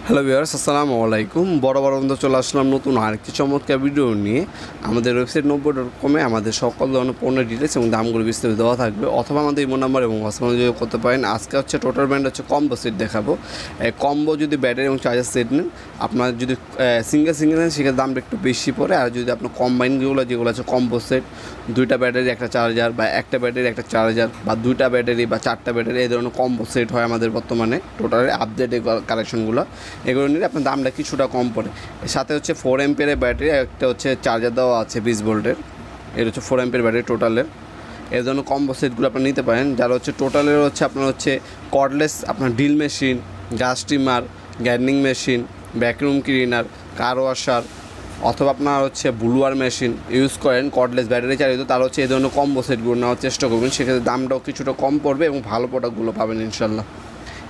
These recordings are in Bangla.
হ্যালো ভিউয়ার্স, আসসালামু আলাইকুম। বড় বন্ধু চলে আসলাম নতুন আরেকটি চমৎকার ভিডিও নিয়ে। আমাদের ওয়েবসাইট 90.com আমাদের সকল ধরনের পণ্যের ডিটেলস এবং দামগুলো বিস্তারিত দেওয়া থাকবে, অথবা আমাদের ইমো নাম্বার এবং হোয়াটসঅ্যাপে যোগাযোগ করতে পারেন। আজকে হচ্ছে টোটাল ব্র্যান্ড হচ্ছে কম্বো সেট দেখাবো। কম্বো যদি ব্যাটারি এবং চার্জার সেট নেন, আপনার যদি সিঙ্গেল নেন সেক্ষেত্রে দামটা একটু বেশি পড়ে। আর যদি আপনার যেগুলো আছে কম্বো সেট, দুইটা ব্যাটারি একটা চার্জার, বা একটা ব্যাটারি একটা চার্জার, বা দুইটা ব্যাটারি বা চারটা ব্যাটারি, এই ধরনের কম্বো সেট হয় আমাদের বর্তমানে টোটালি আপডেট কালেকশনগুলো। এগুলো নিলে আপনার দামটা কিছুটা কম পড়ে। এর সাথে হচ্ছে 4 এমপিয়ারের ব্যাটারি, একটা হচ্ছে চার্জার দেওয়া আছে 20 ভোল্টের। এর হচ্ছে 4 এমপিয়ার ব্যাটারি টোটালের। এর জন্য কম্বো সেটগুলো আপনার নিতে পারেন। যারা হচ্ছে টোটালের হচ্ছে আপনার হচ্ছে কর্ডলেস আপনার drill machine, gas steamer, gardening machine, vacuum cleaner, car washer, অথবা আপনার হচ্ছে ব্লুয়ার মেশিন ইউজ করেন কর্ডলেস ব্যাটারি চালিত, তারা হচ্ছে এই ধরনের কম্বো সেটগুলো নেওয়ার চেষ্টা করবেন। সেক্ষেত্রে দামটাও কিছুটা কম পড়বে এবং ভালো প্রোডাক্টগুলো পাবেন ইনশাল্লাহ।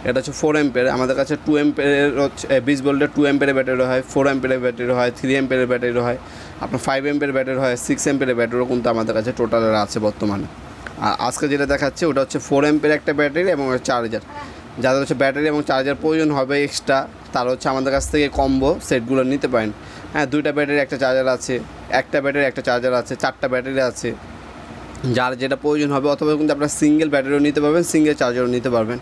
এটা হচ্ছে 4 এমপিয়ার। আমাদের কাছে 2 এমপিয়ারের হচ্ছে 20 ভোল্টের 2 এমপিয়ারের ব্যাটারি হয়, 4 এমপিয়ারের ব্যাটারি হয়, 3 এমপিয়ারের ব্যাটারি হয়, আপনার 5 এমপিয়ারের ব্যাটারি হয়, 6 এমপিয়ারের ব্যাটারিও কিন্তু আমাদের কাছে টোটালের আছে বর্তমানে। আর আজকে যেটা দেখাচ্ছে ওটা হচ্ছে 4 এমপিয়ার একটা ব্যাটারি এবং চার্জার। যাদের হচ্ছে ব্যাটারি এবং চার্জার প্রয়োজন হবে এক্সট্রা, তারা হচ্ছে আমাদের কাছ থেকে কম্বো সেটগুলো নিতে পারেন। হ্যাঁ, দুইটা ব্যাটারি একটা চার্জার আছে, একটা ব্যাটারি একটা চার্জার আছে, চারটা ব্যাটারি আছে, যার যেটা প্রয়োজন হবে। অথবা কিন্তু আপনারা সিঙ্গেল ব্যাটারিও নিতে পারবেন, সিঙ্গেল চার্জারও নিতে পারবেন।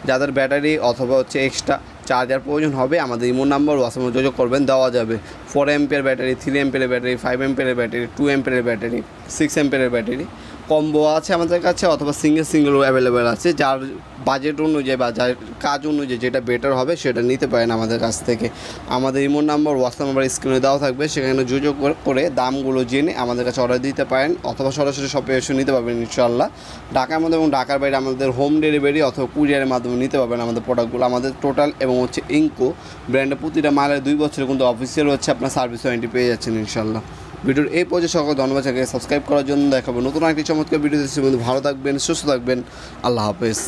যাদের ব্যাটারি অথবা হচ্ছে এক্সট্রা চার্জার প্রয়োজন হবে, আমাদের ইমো নাম্বার হোয়াটসঅ্যাপে যোগাযোগ করবেন, দেওয়া যাবে। 4 এমপিয়ার ব্যাটারি, 3 এমপিয়ারের ব্যাটারি, 5 এমপিয়ারের ব্যাটারি, 2 এমপিয়ারের ব্যাটারি, 6 এমপিয়ারের ব্যাটারি কম্বো আছে আমাদের কাছে, অথবা সিঙ্গেলও অ্যাভেলেবেল আছে। যার বাজেট অনুযায়ী বা যার কাজ অনুযায়ী যেটা বেটার হবে সেটা নিতে পারেন আমাদের কাছ থেকে। আমাদের ইমো নাম্বার হোয়াটসঅ্যাপ নাম্বার স্ক্রিনে দেওয়া থাকবে, সেখানে যোগাযোগ করে দামগুলো জেনে আমাদের কাছে অর্ডার দিতে পারেন, অথবা সরাসরি শপে এসে নিতে পারবেন ইনশাআল্লাহ। ঢাকার মধ্যে এবং ঢাকার বাইরে আমাদের হোম ডেলিভারি অথবা কুরিয়ারের মাধ্যমে নিতে পারবেন আমাদের প্রোডাক্টগুলো। আমাদের টোটাল এবং হচ্ছে ইনকো ব্র্যান্ডের প্রতিটা মালের 2 বছরের কিন্তু অফিসিয়াল হচ্ছে আপনার সার্ভিস ওয়ারেন্টি পেয়ে যাচ্ছেন ইনশাআল্লাহ। ভিডিওর এই পর্যায়ে সকল ধন্যবাদ, সাবস্ক্রাইব করার জন্য। দেখাবো নতুন একটি চমৎকার ভিডিও। ভালো থাকবেন, সুস্থ থাকবেন। আল্লাহ হাফেজ।